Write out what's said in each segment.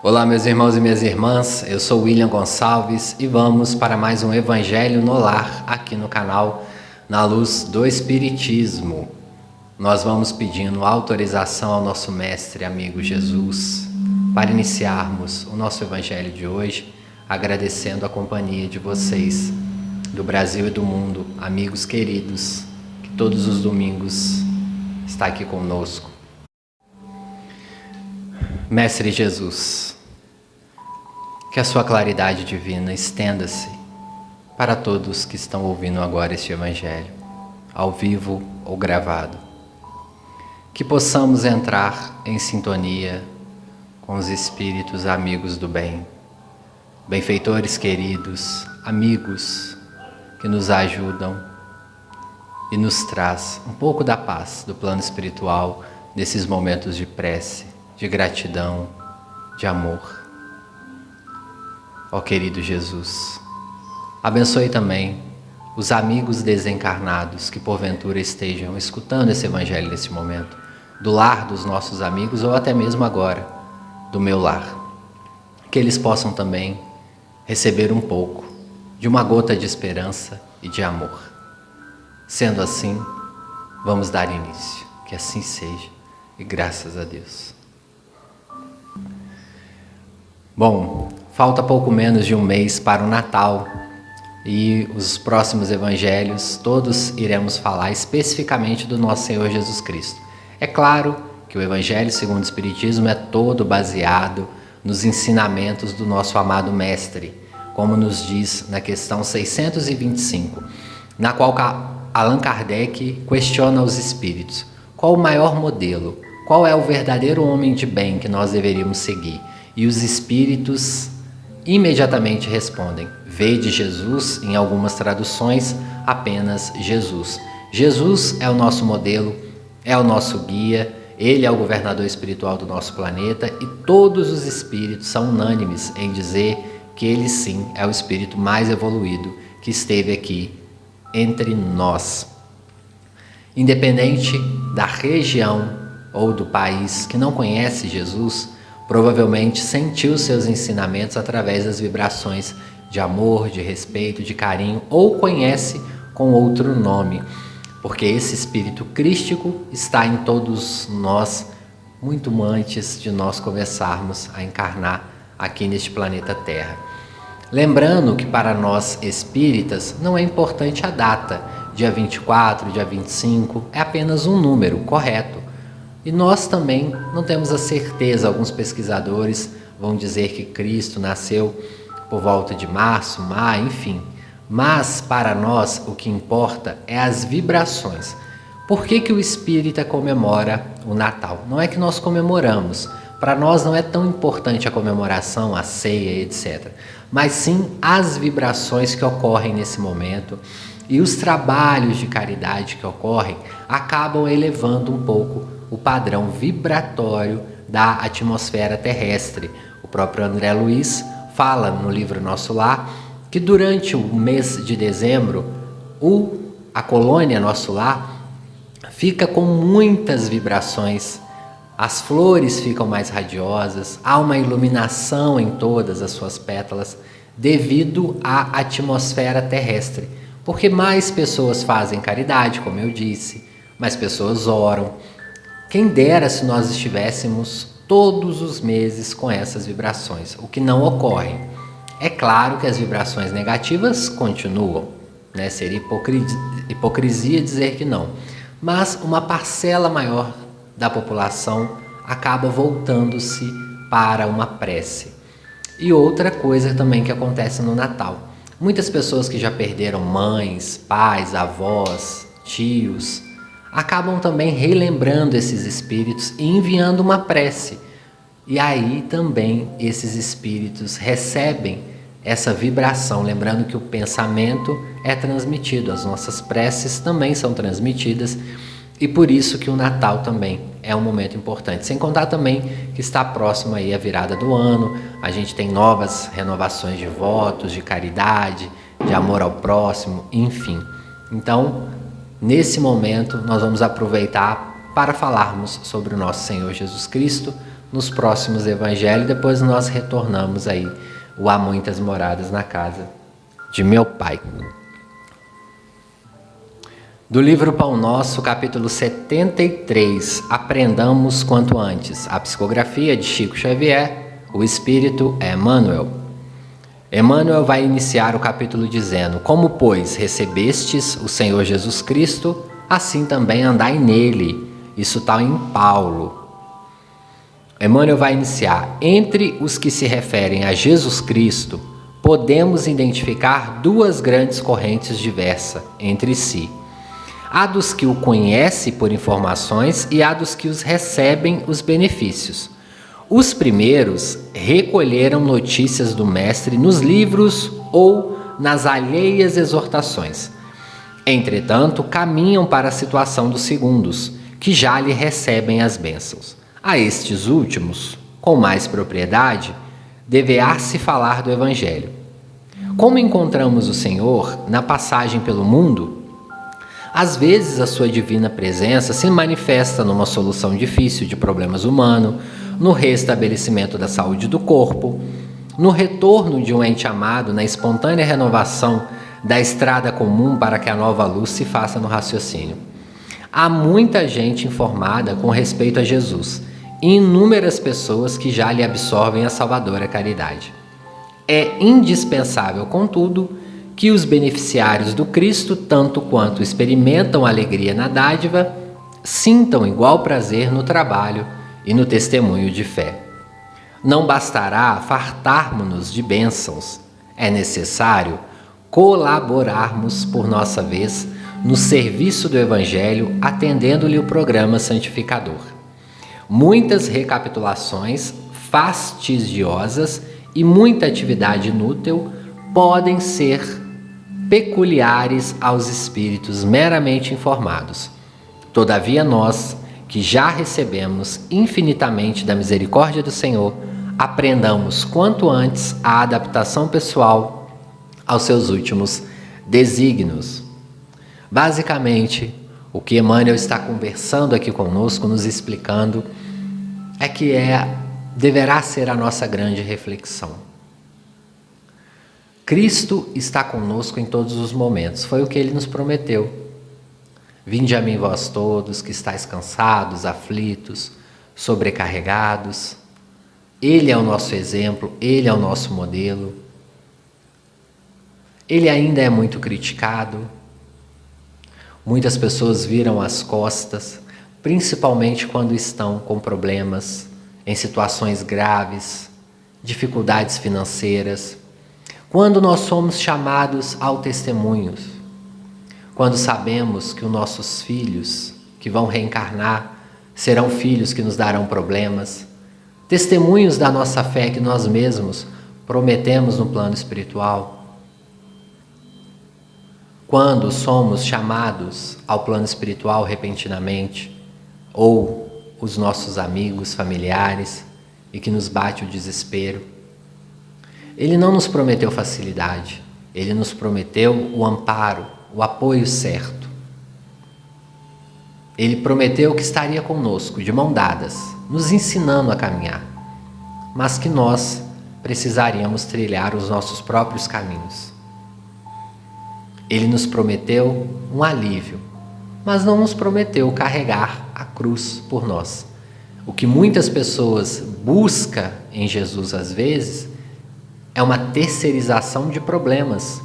Olá, meus irmãos e minhas irmãs, eu sou William Gonçalves e vamos para mais um Evangelho no Lar aqui no canal Na Luz do Espiritismo. Nós vamos pedindo autorização ao nosso mestre amigo Jesus para iniciarmos o nosso Evangelho de hoje, agradecendo a companhia de vocês do Brasil e do mundo, amigos queridos, que todos os domingos está aqui conosco. Mestre Jesus, que a sua claridade divina estenda-se para todos que estão ouvindo agora este Evangelho, ao vivo ou gravado. Que possamos entrar em sintonia com os espíritos amigos do bem, benfeitores queridos, amigos que nos ajudam e nos traz um pouco da paz do plano espiritual nesses momentos de prece, de gratidão, de amor. Ó querido Jesus, abençoe também os amigos desencarnados que porventura estejam escutando esse Evangelho nesse momento, do lar dos nossos amigos ou até mesmo agora, do meu lar. Que eles possam também receber um pouco de uma gota de esperança e de amor. Sendo assim, vamos dar início. Que assim seja e graças a Deus. Bom, falta pouco menos de um mês para o Natal e os próximos evangelhos todos iremos falar especificamente do nosso Senhor Jesus Cristo. É claro que o Evangelho segundo o Espiritismo é todo baseado nos ensinamentos do nosso amado Mestre, como nos diz na questão 625, na qual Allan Kardec questiona os espíritos. Qual o maior modelo? Qual é o verdadeiro homem de bem que nós deveríamos seguir? E os espíritos imediatamente respondem: vede Jesus, em algumas traduções, apenas Jesus. Jesus é o nosso modelo, é o nosso guia, ele é o governador espiritual do nosso planeta e todos os espíritos são unânimes em dizer que ele sim é o espírito mais evoluído que esteve aqui entre nós. Independente da região ou do país que não conhece Jesus, provavelmente sentiu seus ensinamentos através das vibrações de amor, de respeito, de carinho, ou conhece com outro nome, porque esse espírito crístico está em todos nós muito antes de nós começarmos a encarnar aqui neste planeta Terra. Lembrando que para nós espíritas não é importante a data, dia 24, dia 25, é apenas um número correto. E nós também não temos a certeza, alguns pesquisadores vão dizer que Cristo nasceu por volta de março, maio, enfim. Mas para nós o que importa é as vibrações. Por que o espírita comemora o Natal? Não é que nós comemoramos, para nós não é tão importante a comemoração, a ceia, etc. Mas sim as vibrações que ocorrem nesse momento e os trabalhos de caridade que ocorrem acabam elevando um pouco o padrão vibratório da atmosfera terrestre. O próprio André Luiz fala no livro Nosso Lar que durante o mês de dezembro a colônia Nosso Lar fica com muitas vibrações, as flores ficam mais radiosas, há uma iluminação em todas as suas pétalas devido à atmosfera terrestre, porque mais pessoas fazem caridade, como eu disse, mais pessoas oram. Quem dera se nós estivéssemos todos os meses com essas vibrações, o que não ocorre. É claro que as vibrações negativas continuam, né? Seria hipocrisia dizer que não. Mas uma parcela maior da população acaba voltando-se para uma prece. E outra coisa também que acontece no Natal. Muitas pessoas que já perderam mães, pais, avós, tios, acabam também relembrando esses espíritos e enviando uma prece. E aí também esses espíritos recebem essa vibração, lembrando que o pensamento é transmitido, as nossas preces também são transmitidas e por isso que o Natal também é um momento importante. Sem contar também que está próximo aí a virada do ano, a gente tem novas renovações de votos, de caridade, de amor ao próximo, enfim. Então, nesse momento, nós vamos aproveitar para falarmos sobre o nosso Senhor Jesus Cristo, nos próximos evangelhos. Depois nós retornamos aí o Há Muitas Moradas na Casa de Meu Pai. Do livro Pão Nosso, capítulo 73, aprendamos quanto antes. A psicografia de Chico Xavier, o Espírito é Emmanuel. Emmanuel vai iniciar o capítulo dizendo: como, pois, recebestes o Senhor Jesus Cristo, assim também andai nele. Isso está em Paulo. Emmanuel vai iniciar: entre os que se referem a Jesus Cristo, podemos identificar duas grandes correntes diversas entre si. Há dos que o conhecem por informações e há dos que os recebem os benefícios. Os primeiros recolheram notícias do Mestre nos livros ou nas alheias exortações. Entretanto, caminham para a situação dos segundos, que já lhe recebem as bênçãos. A estes últimos, com mais propriedade, deverá-se falar do Evangelho. Como encontramos o Senhor na passagem pelo mundo, às vezes a sua divina presença se manifesta numa solução difícil de problemas humanos, no restabelecimento da saúde do corpo, no retorno de um ente amado, na espontânea renovação da estrada comum para que a nova luz se faça no raciocínio. Há muita gente informada com respeito a Jesus e inúmeras pessoas que já lhe absorvem a salvadora caridade. É indispensável, contudo, que os beneficiários do Cristo, tanto quanto experimentam alegria na dádiva, sintam igual prazer no trabalho e no testemunho de fé. Não bastará fartarmos-nos de bênçãos, é necessário colaborarmos por nossa vez no serviço do Evangelho, atendendo-lhe o programa santificador. Muitas recapitulações fastidiosas e muita atividade inútil podem ser peculiares aos espíritos meramente informados. Todavia nós, que já recebemos infinitamente da misericórdia do Senhor, aprendamos quanto antes a adaptação pessoal aos seus últimos desígnios. Basicamente, o que Emmanuel está conversando aqui conosco, nos explicando, é que deverá ser a nossa grande reflexão. Cristo está conosco em todos os momentos, foi o que ele nos prometeu. Vinde a mim vós todos que estáis cansados, aflitos, sobrecarregados. Ele é o nosso exemplo, ele é o nosso modelo. Ele ainda é muito criticado. Muitas pessoas viram as costas, principalmente quando estão com problemas, em situações graves, dificuldades financeiras. Quando nós somos chamados ao testemunho, quando sabemos que os nossos filhos que vão reencarnar serão filhos que nos darão problemas, testemunhos da nossa fé que nós mesmos prometemos no plano espiritual. Quando somos chamados ao plano espiritual repentinamente, ou os nossos amigos, familiares, e que nos bate o desespero, ele não nos prometeu facilidade, ele nos prometeu o amparo, o apoio certo. Ele prometeu que estaria conosco, de mãos dadas, nos ensinando a caminhar, mas que nós precisaríamos trilhar os nossos próprios caminhos. Ele nos prometeu um alívio, mas não nos prometeu carregar a cruz por nós. O que muitas pessoas buscam em Jesus às vezes é uma terceirização de problemas.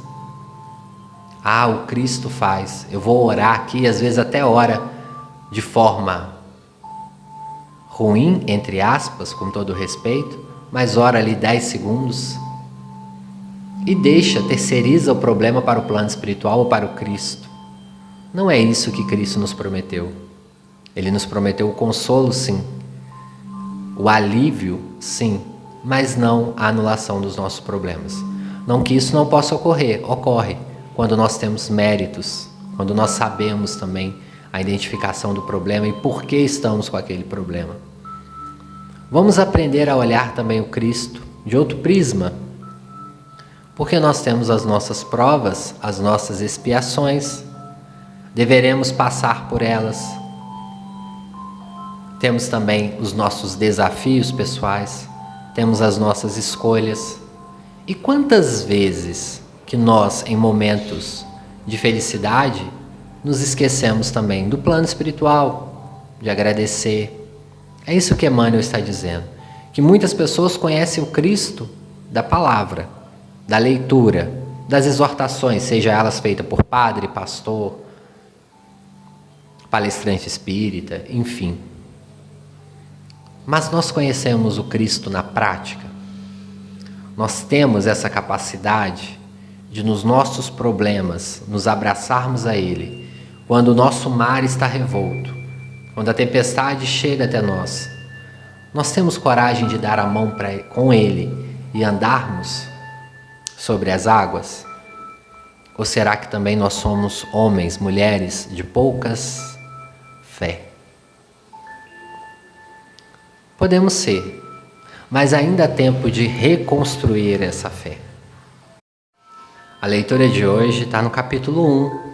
O Cristo faz. Eu vou orar aqui, às vezes até ora de forma ruim, entre aspas, com todo respeito, mas ora ali 10 segundos e terceiriza o problema para o plano espiritual ou para o Cristo. Não é isso que Cristo nos prometeu. Ele nos prometeu o consolo, sim. O alívio, sim. Mas não a anulação dos nossos problemas. Não que isso não possa ocorrer, ocorre quando nós temos méritos, quando nós sabemos também a identificação do problema e por que estamos com aquele problema. Vamos aprender a olhar também o Cristo de outro prisma, porque nós temos as nossas provas, as nossas expiações, deveremos passar por elas. temos também os nossos desafios pessoais, temos as nossas escolhas. E quantas vezes que nós, em momentos de felicidade, nos esquecemos também do plano espiritual, de agradecer. É isso que Emmanuel está dizendo, que muitas pessoas conhecem o Cristo da palavra, da leitura, das exortações, seja elas feitas por padre, pastor, palestrante espírita, enfim. Mas nós conhecemos o Cristo na prática. Nós temos essa capacidade de, nos nossos problemas, nos abraçarmos a Ele, quando o nosso mar está revolto, quando a tempestade chega até nós. Nós temos coragem de dar a mão com Ele e andarmos sobre as águas? Ou será que também nós somos homens, mulheres de poucas fé? Podemos ser, mas ainda há tempo de reconstruir essa fé. A leitura de hoje está no capítulo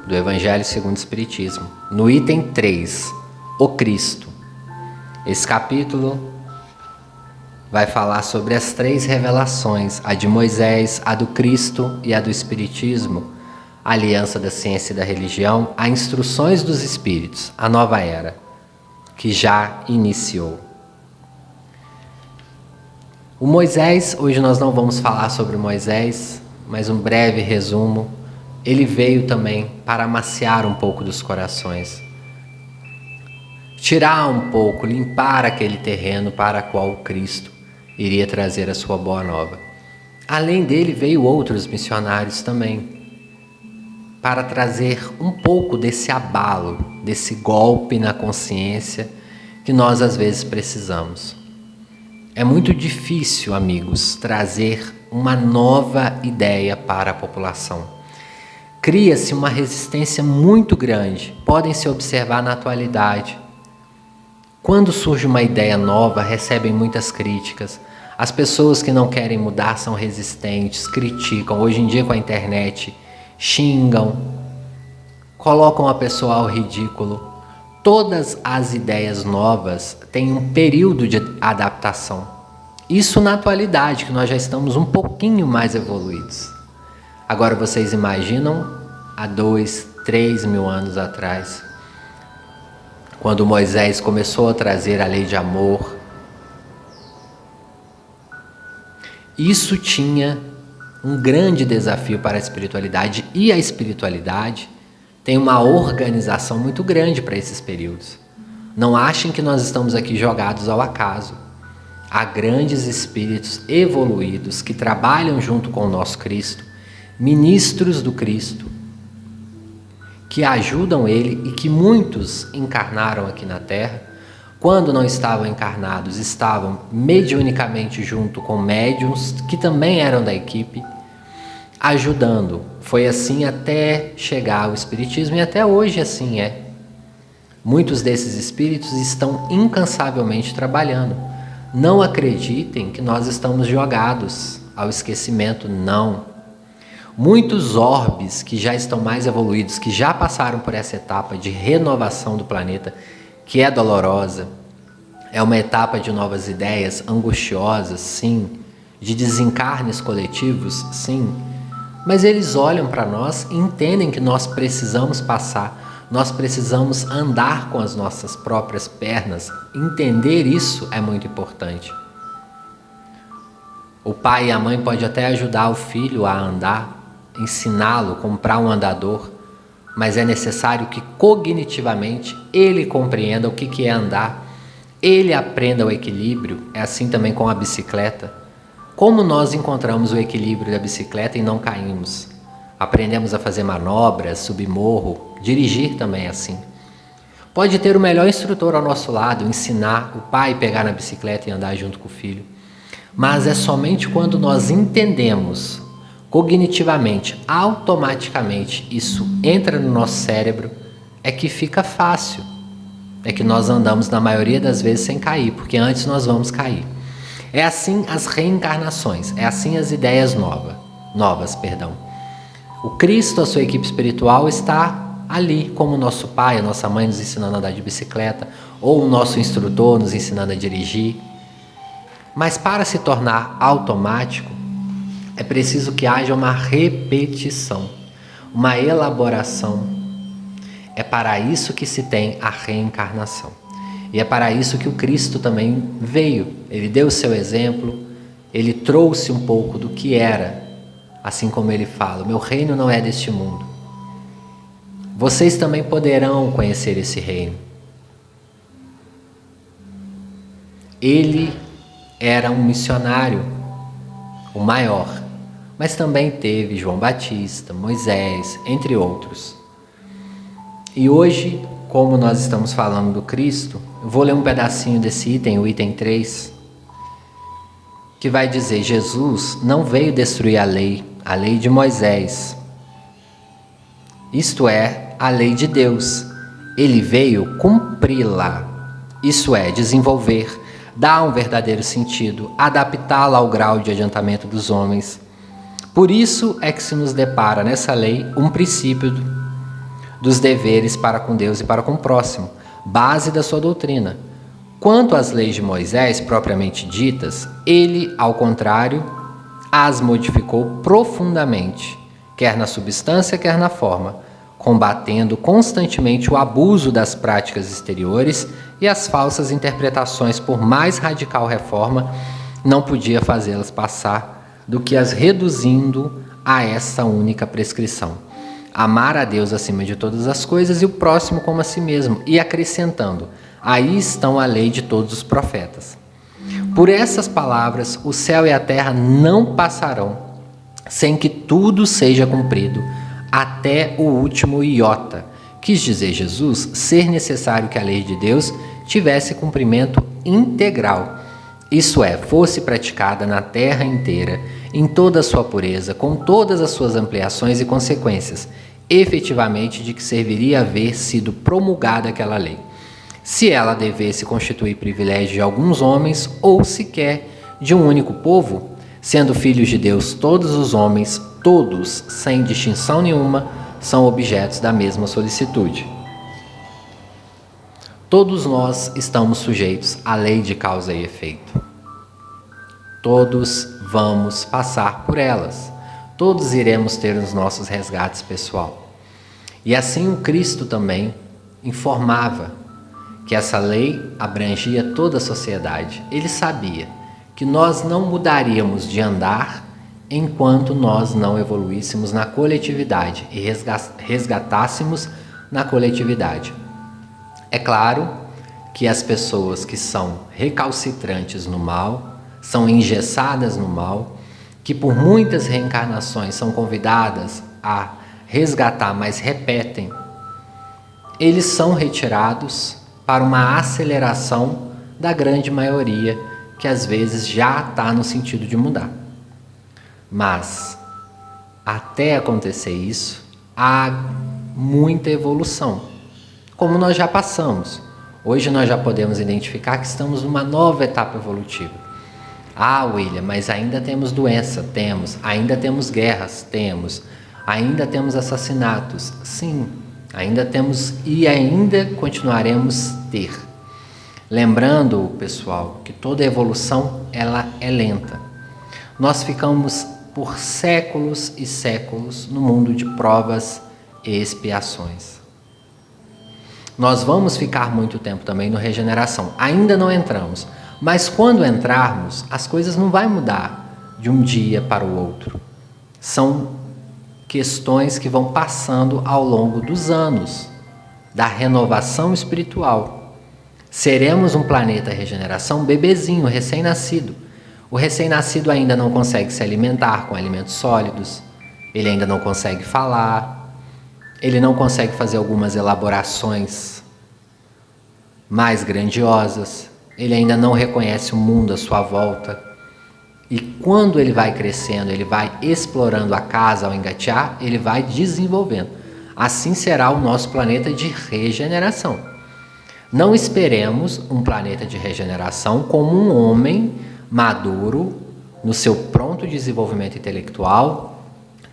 1 do Evangelho segundo o Espiritismo, no item 3, o Cristo. Esse capítulo vai falar sobre as 3 revelações, a de Moisés, a do Cristo e a do Espiritismo, a aliança da ciência e da religião, as instruções dos Espíritos, a nova era, que já iniciou. O Moisés, hoje nós não vamos falar sobre Moisés, mas um breve resumo. Ele veio também para amaciar um pouco dos corações, tirar um pouco, limpar aquele terreno para o qual o Cristo iria trazer a sua boa nova. Além dele, veio outros missionários também, para trazer um pouco desse abalo, desse golpe na consciência que nós às vezes precisamos. É muito difícil, amigos, trazer uma nova ideia para a população. Cria-se uma resistência muito grande, podem se observar na atualidade. Quando surge uma ideia nova, recebem muitas críticas. As pessoas que não querem mudar são resistentes, criticam. Hoje em dia, com a internet, xingam, colocam a pessoa ao ridículo. Todas as ideias novas têm um período de adaptação. Isso na atualidade, que nós já estamos um pouquinho mais evoluídos. Agora vocês imaginam há 2, 3 mil anos atrás, quando Moisés começou a trazer a lei de amor. Isso tinha um grande desafio para a espiritualidade, e a espiritualidade tem uma organização muito grande para esses períodos. Não achem que nós estamos aqui jogados ao acaso. Há grandes espíritos evoluídos que trabalham junto com o nosso Cristo, ministros do Cristo, que ajudam Ele e que muitos encarnaram aqui na Terra. Quando não estavam encarnados, estavam mediunicamente junto com médiuns que também eram da equipe, ajudando. Foi assim até chegar ao Espiritismo, e até hoje assim é. Muitos desses espíritos estão incansavelmente trabalhando. Não acreditem que nós estamos jogados ao esquecimento, não. Muitos orbes que já estão mais evoluídos, que já passaram por essa etapa de renovação do planeta, que é dolorosa, é uma etapa de novas ideias, angustiosas, sim, de desencarnes coletivos, sim, mas eles olham para nós e entendem que nós precisamos passar, nós precisamos andar com as nossas próprias pernas. Entender isso é muito importante. O pai e a mãe podem até ajudar o filho a andar, ensiná-lo, comprar um andador, mas é necessário que cognitivamente ele compreenda o que é andar, ele aprenda o equilíbrio. É assim também com a bicicleta. Como nós encontramos o equilíbrio da bicicleta e não caímos? Aprendemos a fazer manobras, subir morro, dirigir também é assim. Pode ter o melhor instrutor ao nosso lado, ensinar o pai a pegar na bicicleta e andar junto com o filho, mas é somente quando nós entendemos cognitivamente, automaticamente, isso entra no nosso cérebro, é que fica fácil. É que nós andamos na maioria das vezes sem cair, porque antes nós vamos cair. É assim as reencarnações, é assim as ideias novas. O Cristo, a sua equipe espiritual, está ali, como o nosso pai, a nossa mãe nos ensinando a andar de bicicleta, ou o nosso instrutor nos ensinando a dirigir. Mas para se tornar automático, é preciso que haja uma repetição, uma elaboração. É para isso que se tem a reencarnação. E é para isso que o Cristo também veio. Ele deu o seu exemplo, ele trouxe um pouco do que era, assim como ele fala: meu reino não é deste mundo. Vocês também poderão conhecer esse reino. Ele era um missionário, o maior, mas também teve João Batista, Moisés, entre outros. E hoje, como nós estamos falando do Cristo, eu vou ler um pedacinho desse item, o item 3, que vai dizer: Jesus não veio destruir a lei de Moisés, isto é, a lei de Deus. Ele veio cumpri-la, isso é, desenvolver, dar um verdadeiro sentido, adaptá-la ao grau de adiantamento dos homens. Por isso é que se nos depara nessa lei um princípio dos deveres para com Deus e para com o próximo, base da sua doutrina. Quanto às leis de Moisés, propriamente ditas, ele, ao contrário, as modificou profundamente, quer na substância, quer na forma, combatendo constantemente o abuso das práticas exteriores e as falsas interpretações. Por mais radical reforma, não podia fazê-las passar do que as reduzindo a essa única prescrição: amar a Deus acima de todas as coisas e o próximo como a si mesmo, e acrescentando: aí estão a lei de todos os profetas. Por essas palavras, o céu e a terra não passarão sem que tudo seja cumprido, até o último iota. Quis dizer Jesus ser necessário que a lei de Deus tivesse cumprimento integral, isso é, fosse praticada na terra inteira, em toda a sua pureza, com todas as suas ampliações e consequências, efetivamente de que serviria haver sido promulgada aquela lei, se ela devesse constituir privilégio de alguns homens ou sequer de um único povo, sendo filhos de Deus todos os homens, todos, sem distinção nenhuma, são objetos da mesma solicitude. Todos nós estamos sujeitos à lei de causa e efeito. Todos vamos passar por elas. Todos iremos ter os nossos resgates pessoal. E assim o Cristo também informava que essa lei abrangia toda a sociedade. Ele sabia que nós não mudaríamos de andar enquanto nós não evoluíssemos na coletividade e resgatássemos na coletividade. É claro que as pessoas que são recalcitrantes no mal, são engessadas no mal, que por muitas reencarnações são convidadas a resgatar, mas repetem, eles são retirados para uma aceleração da grande maioria, que às vezes já está no sentido de mudar. Mas, até acontecer isso, há muita evolução, como nós já passamos. Hoje nós já podemos identificar que estamos numa nova etapa evolutiva. Ah, William, mas ainda temos doença? Temos. Ainda temos guerras? Temos. Ainda temos assassinatos? Sim, ainda temos e ainda continuaremos ter. Lembrando, pessoal, que toda evolução ela é lenta. Nós ficamos por séculos e séculos no mundo de provas e expiações. Nós vamos ficar muito tempo também no regeneração. Ainda não entramos, mas quando entrarmos, as coisas não vão mudar de um dia para o outro. São questões que vão passando ao longo dos anos, da renovação espiritual. Seremos um planeta regeneração bebezinho, recém-nascido. O recém-nascido ainda não consegue se alimentar com alimentos sólidos, ele ainda não consegue falar, ele não consegue fazer algumas elaborações mais grandiosas, ele ainda não reconhece o mundo à sua volta. E quando ele vai crescendo, ele vai explorando a casa ao engatear, ele vai desenvolvendo. Assim será o nosso planeta de regeneração. Não esperemos um planeta de regeneração como um homem maduro, no seu pronto desenvolvimento intelectual,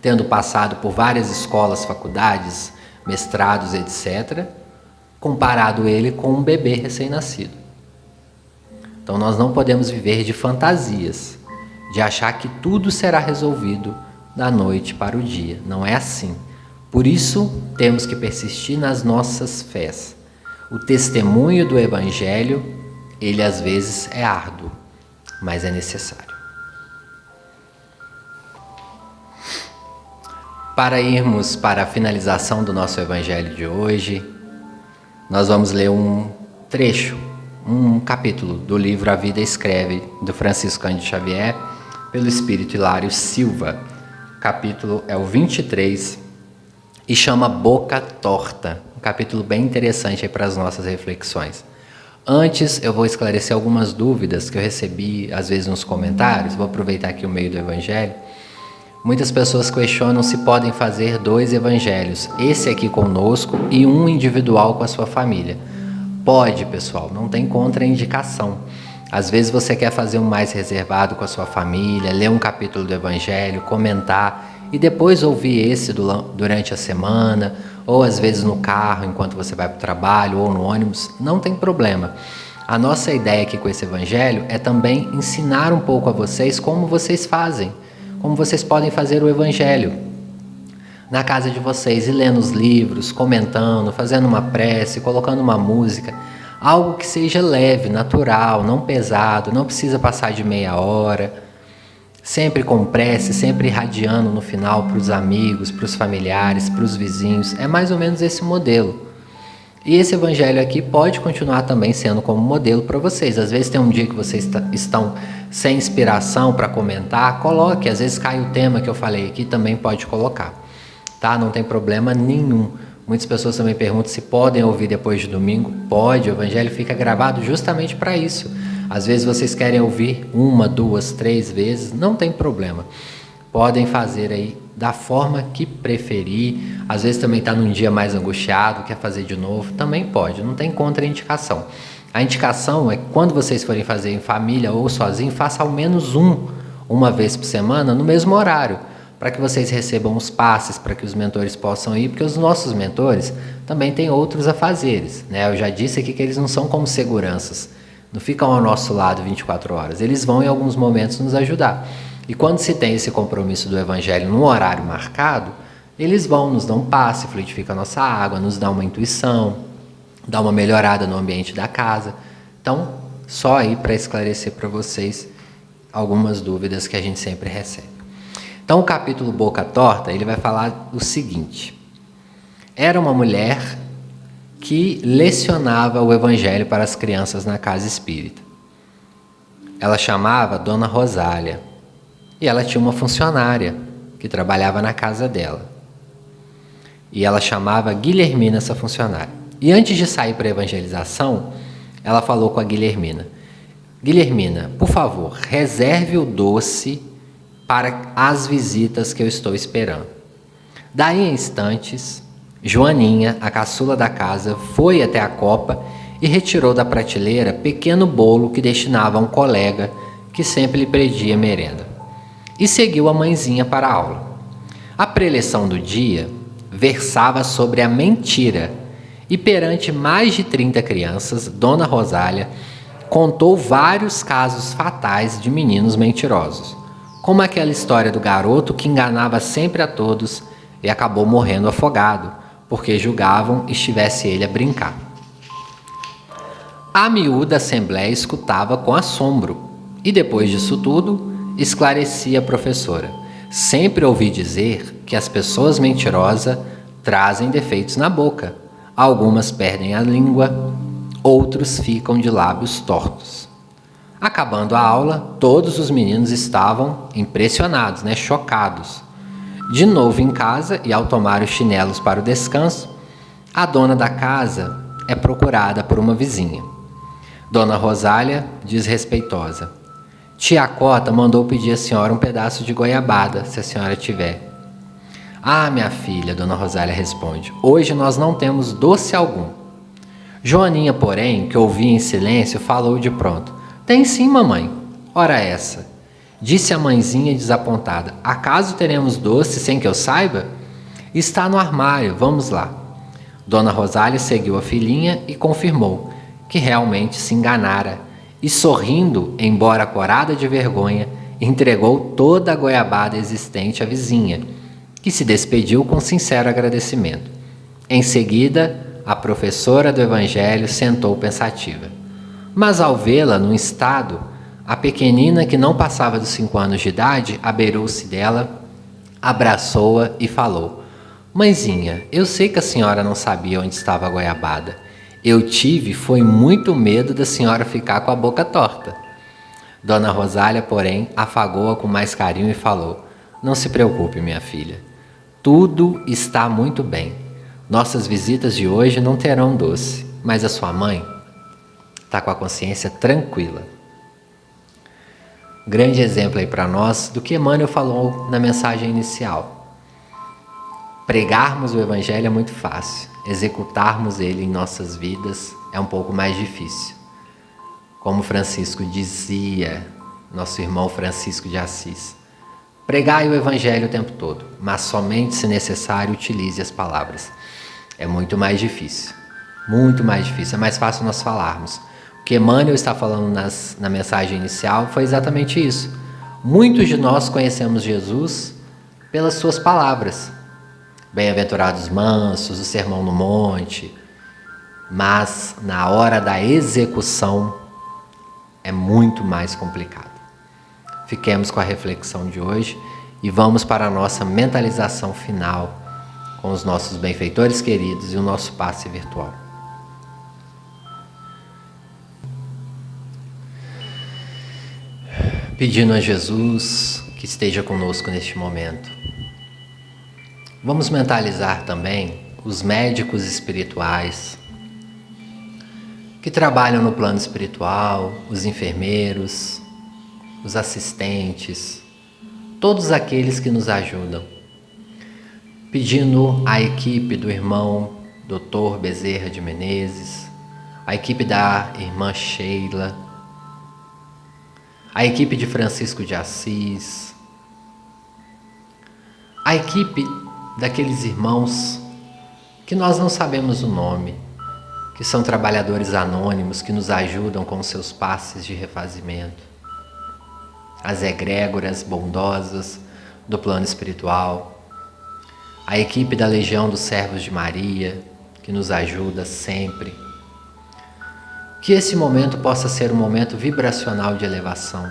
tendo passado por várias escolas, faculdades, mestrados, etc., comparado ele com um bebê recém-nascido. Então nós não podemos viver de fantasias, de achar que tudo será resolvido da noite para o dia. Não é assim. Por isso, temos que persistir nas nossas fés. O testemunho do Evangelho, ele às vezes é árduo, mas é necessário. Para irmos para a finalização do nosso Evangelho de hoje, nós vamos ler um trecho, um capítulo do livro A Vida Escreve, do Francisco Cândido Xavier, pelo Espírito Hilário Silva. O capítulo é o 23 e chama Boca Torta. Um capítulo bem interessante aí para as nossas reflexões. Antes, eu vou esclarecer algumas dúvidas que eu recebi, às vezes, nos comentários. Vou aproveitar aqui o meio do Evangelho. Muitas pessoas questionam se podem fazer 2 evangelhos, esse aqui conosco e um individual com a sua família. Pode, pessoal, não tem contraindicação. Às vezes você quer fazer um mais reservado com a sua família, ler um capítulo do Evangelho, comentar e depois ouvir esse durante a semana, ou às vezes no carro enquanto você vai para o trabalho ou no ônibus, não tem problema. A nossa ideia aqui com esse Evangelho é também ensinar um pouco a vocês como vocês fazem, como vocês podem fazer o Evangelho na casa de vocês, e lendo os livros, comentando, fazendo uma prece, colocando uma música, algo que seja leve, natural, não pesado, não precisa passar de meia hora, sempre com prece, sempre irradiando no final para os amigos, para os familiares, para os vizinhos. É mais ou menos esse modelo. E esse Evangelho aqui pode continuar também sendo como modelo para vocês. Às vezes tem um dia que vocês estão sem inspiração para comentar, coloque. Às vezes cai o tema que eu falei aqui, também pode colocar. Tá? Não tem problema nenhum. Muitas pessoas também perguntam se podem ouvir depois de domingo. Pode, o Evangelho fica gravado justamente para isso. Às vezes vocês querem ouvir 1, 2, 3 vezes, não tem problema. Podem fazer aí da forma que preferir. Às vezes também está num dia mais angustiado, quer fazer de novo, também pode, não tem contraindicação. A indicação é que quando vocês forem fazer em família ou sozinho, faça ao menos uma vez por semana, no mesmo horário, para que vocês recebam os passes, para que os mentores possam ir, porque os nossos mentores também têm outros afazeres, né? Eu já disse aqui que eles não são como seguranças, não ficam ao nosso lado 24 horas, eles vão em alguns momentos nos ajudar. E quando se tem esse compromisso do Evangelho num horário marcado, eles vão, nos dão um passe, fluidifica a nossa água, nos dá uma intuição, dá uma melhorada no ambiente da casa. Então, só aí para esclarecer para vocês algumas dúvidas que a gente sempre recebe. Então, o capítulo Boca Torta, ele vai falar o seguinte: era uma mulher que lecionava o Evangelho para as crianças na casa espírita. Ela chamava Dona Rosália. E ela tinha uma funcionária que trabalhava na casa dela. E ela chamava Guilhermina, essa funcionária. E antes de sair para a evangelização, ela falou com a Guilhermina: Guilhermina, por favor, reserve o doce para as visitas que eu estou esperando. Daí em instantes, Joaninha, a caçula da casa, foi até a copa e retirou da prateleira pequeno bolo que destinava a um colega que sempre lhe pedia merenda. E seguiu a mãezinha para a aula. A preleção do dia versava sobre a mentira, e perante mais de 30 crianças, Dona Rosália contou vários casos fatais de meninos mentirosos, como aquela história do garoto que enganava sempre a todos e acabou morrendo afogado, porque julgavam estivesse ele a brincar. A miúda assembleia escutava com assombro, e depois disso tudo, esclarecia a professora: sempre ouvi dizer que as pessoas mentirosas trazem defeitos na boca. Algumas perdem a língua, outros ficam de lábios tortos. Acabando a aula, todos os meninos estavam impressionados, chocados. De novo em casa, e ao tomar os chinelos para o descanso, a dona da casa é procurada por uma vizinha. Dona Rosália, desrespeitosa: Tia Cota mandou pedir à senhora um pedaço de goiabada, se a senhora tiver. Ah, minha filha, Dona Rosália responde, hoje nós não temos doce algum. Joaninha, porém, que ouvia em silêncio, falou de pronto: tem sim, mamãe. Ora essa. Disse a mãezinha desapontada: acaso teremos doce sem que eu saiba? Está no armário, vamos lá. Dona Rosália seguiu a filhinha e confirmou que realmente se enganara e, sorrindo, embora corada de vergonha, entregou toda a goiabada existente à vizinha, que se despediu com sincero agradecimento. Em seguida, a professora do Evangelho sentou pensativa. Mas ao vê-la num estado, a pequenina, que não passava dos 5 anos de idade, abeirou-se dela, abraçou-a e falou: Mãezinha, eu sei que a senhora não sabia onde estava a goiabada. Foi muito medo da senhora ficar com a boca torta. Dona Rosália, porém, afagou-a com mais carinho e falou: Não se preocupe, minha filha. Tudo está muito bem. Nossas visitas de hoje não terão doce, mas a sua mãe está com a consciência tranquila. Grande exemplo aí para nós do que Emmanuel falou na mensagem inicial. Pregarmos o Evangelho é muito fácil, executarmos ele em nossas vidas é um pouco mais difícil. Como Francisco dizia, nosso irmão Francisco de Assis, pregai o Evangelho o tempo todo, mas somente se necessário utilize as palavras. É muito mais difícil, é mais fácil nós falarmos. O que Emmanuel está falando na mensagem inicial foi exatamente isso. Muitos de nós conhecemos Jesus pelas suas palavras. Bem-aventurados mansos, o Sermão no Monte, mas na hora da execução é muito mais complicado. Fiquemos com a reflexão de hoje e vamos para a nossa mentalização final com os nossos benfeitores queridos e o nosso passe virtual. Pedindo a Jesus que esteja conosco neste momento. Vamos mentalizar também os médicos espirituais que trabalham no plano espiritual, os enfermeiros, os assistentes, todos aqueles que nos ajudam. Pedindo à equipe do irmão Dr. Bezerra de Menezes, a equipe da irmã Sheila, a equipe de Francisco de Assis, a equipe daqueles irmãos que nós não sabemos o nome, que são trabalhadores anônimos que nos ajudam com seus passes de refazimento, as egrégoras bondosas do plano espiritual, a equipe da Legião dos Servos de Maria, que nos ajuda sempre. Que esse momento possa ser um momento vibracional de elevação.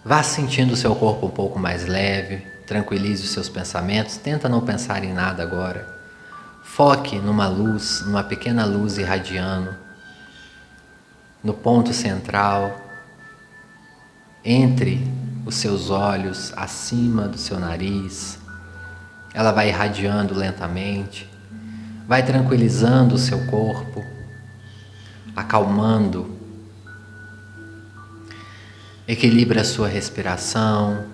Vá sentindo o seu corpo um pouco mais leve, tranquilize os seus pensamentos, tenta não pensar em nada agora. Foque numa luz, numa pequena luz irradiando, no ponto central, entre os seus olhos, acima do seu nariz. Ela vai irradiando lentamente, vai tranquilizando o seu corpo, acalmando, equilibra a sua respiração,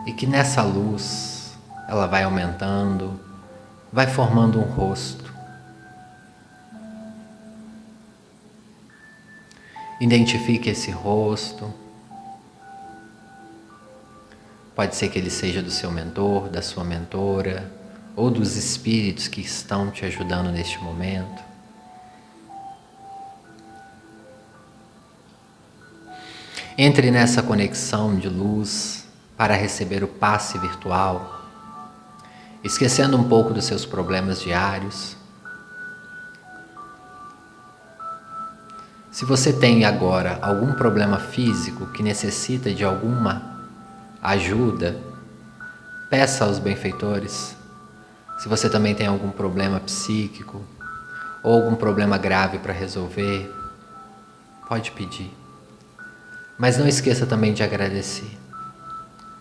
e que nessa luz ela vai aumentando, vai formando um rosto. Identifique esse rosto. Pode ser que ele seja do seu mentor, da sua mentora, ou dos espíritos que estão te ajudando neste momento. Entre nessa conexão de luz para receber o passe virtual, esquecendo um pouco dos seus problemas diários. Se você tem agora algum problema físico que necessita de alguma ajuda, peça aos benfeitores. Se você também tem algum problema psíquico ou algum problema grave para resolver, pode pedir. Mas não esqueça também de agradecer.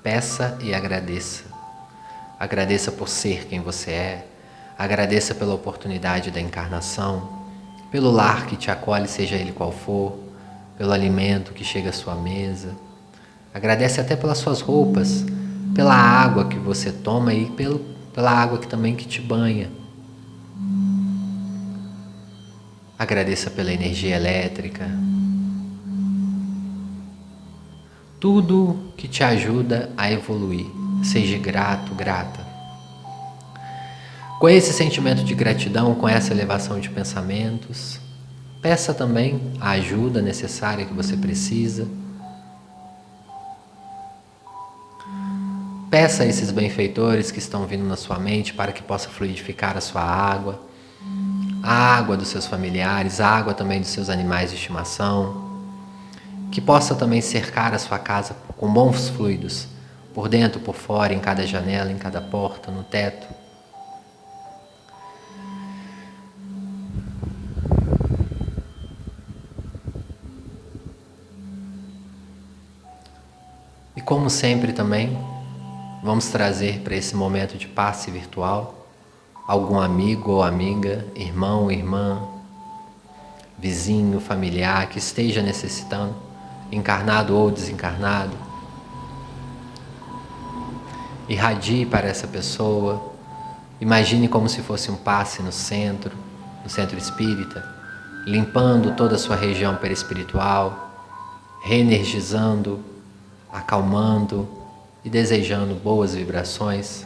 Peça e agradeça. Agradeça por ser quem você é. Agradeça pela oportunidade da encarnação, pelo lar que te acolhe, seja ele qual for, pelo alimento que chega à sua mesa. Agradece até pelas suas roupas, pela água que você toma e pela água também que te banha. Agradeça pela energia elétrica. Tudo que te ajuda a evoluir, Seja grato, grata. Com esse sentimento de gratidão, com essa elevação de pensamentos, peça também a ajuda necessária que você precisa. Peça a esses benfeitores que estão vindo na sua mente para que possa fluidificar a sua água, a água dos seus familiares, a água também dos seus animais de estimação, que possa também cercar a sua casa com bons fluidos, por dentro, por fora, em cada janela, em cada porta, no teto. E como sempre também, vamos trazer para esse momento de passe virtual algum amigo ou amiga, irmão, irmã, vizinho, familiar que esteja necessitando, encarnado ou desencarnado. Irradie para essa pessoa. Imagine como se fosse um passe no centro espírita, limpando toda a sua região perispiritual, reenergizando, acalmando e desejando boas vibrações.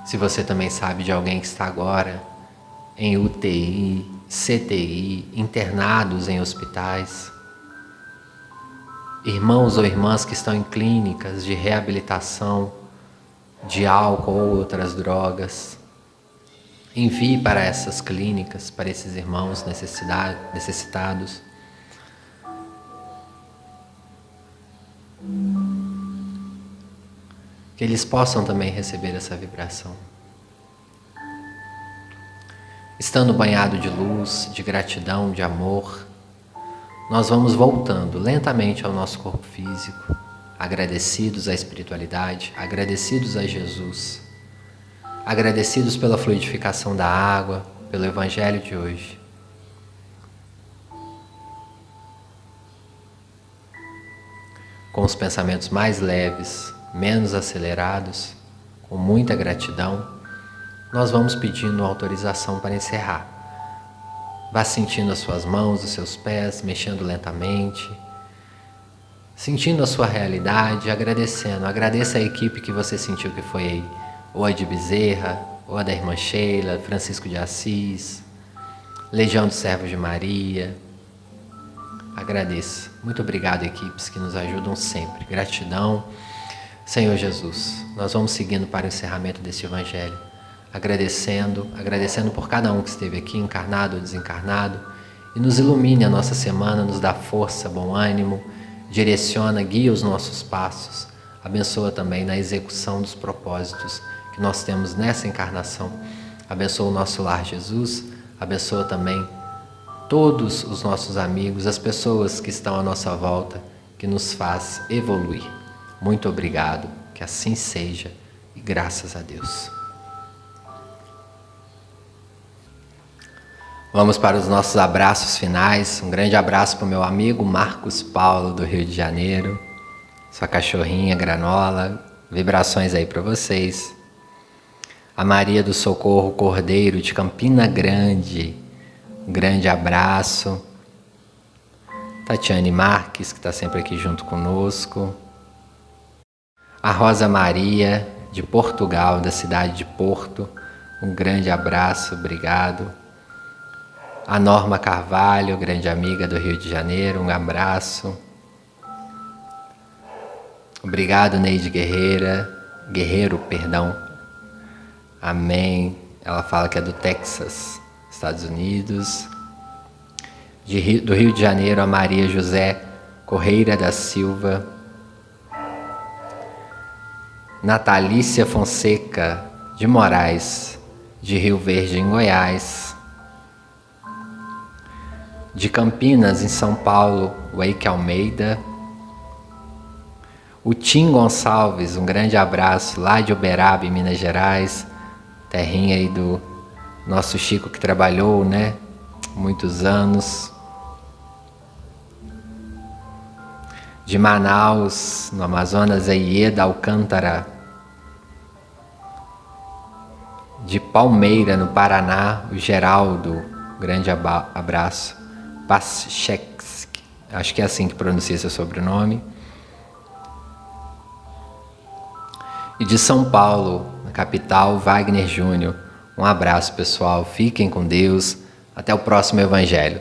Se você também sabe de alguém que está agora em UTI, CTI, internados em hospitais, irmãos ou irmãs que estão em clínicas de reabilitação de álcool ou outras drogas, envie para essas clínicas, para esses irmãos necessitados. Que eles possam também receber essa vibração. Estando banhado de luz, de gratidão, de amor, nós vamos voltando lentamente ao nosso corpo físico, agradecidos à espiritualidade, agradecidos a Jesus, agradecidos pela fluidificação da água, pelo Evangelho de hoje. Com os pensamentos mais leves, menos acelerados, com muita gratidão, nós vamos pedindo autorização para encerrar. Vá sentindo as suas mãos, os seus pés, mexendo lentamente, sentindo a sua realidade, agradecendo. Agradeça a equipe que você sentiu que foi aí, ou a de Bezerra, ou a da irmã Sheila, Francisco de Assis, Legião dos Servos de Maria. Agradeça. Muito obrigado, equipes que nos ajudam sempre. Gratidão. Senhor Jesus, nós vamos seguindo para o encerramento desse Evangelho, agradecendo por cada um que esteve aqui, encarnado ou desencarnado, e nos ilumine a nossa semana, nos dá força, bom ânimo, direciona, guia os nossos passos, abençoa também na execução dos propósitos que nós temos nessa encarnação, abençoa o nosso lar, Jesus, abençoa também todos os nossos amigos, as pessoas que estão à nossa volta, que nos faz evoluir. Muito obrigado, que assim seja e graças a Deus. Vamos para os nossos abraços finais. Um grande abraço para o meu amigo Marcos Paulo, do Rio de Janeiro. Sua cachorrinha Granola. Vibrações aí para vocês. A Maria do Socorro Cordeiro, de Campina Grande. Um grande abraço. Tatiane Marques, que está sempre aqui junto conosco. A Rosa Maria, de Portugal, da cidade de Porto. Um grande abraço, obrigado. A Norma Carvalho, grande amiga do Rio de Janeiro, um abraço. Obrigado, Neide Guerreiro. Amém. Ela fala que é do Texas, Estados Unidos. Do Rio de Janeiro, a Maria José Correia da Silva. Natalícia Fonseca de Moraes, de Rio Verde, em Goiás. De Campinas, em São Paulo, Wake Almeida. O Tim Gonçalves, um grande abraço, lá de Uberaba, em Minas Gerais. Terrinha aí do nosso Chico, que trabalhou, né? Muitos anos. De Manaus, no Amazonas, a Ieda Alcântara. Palmeira, no Paraná, o Geraldo, grande abraço. Paszewski, acho que é assim que pronuncia seu sobrenome. E de São Paulo, na capital, Wagner Júnior. Um abraço, pessoal. Fiquem com Deus. Até o próximo Evangelho.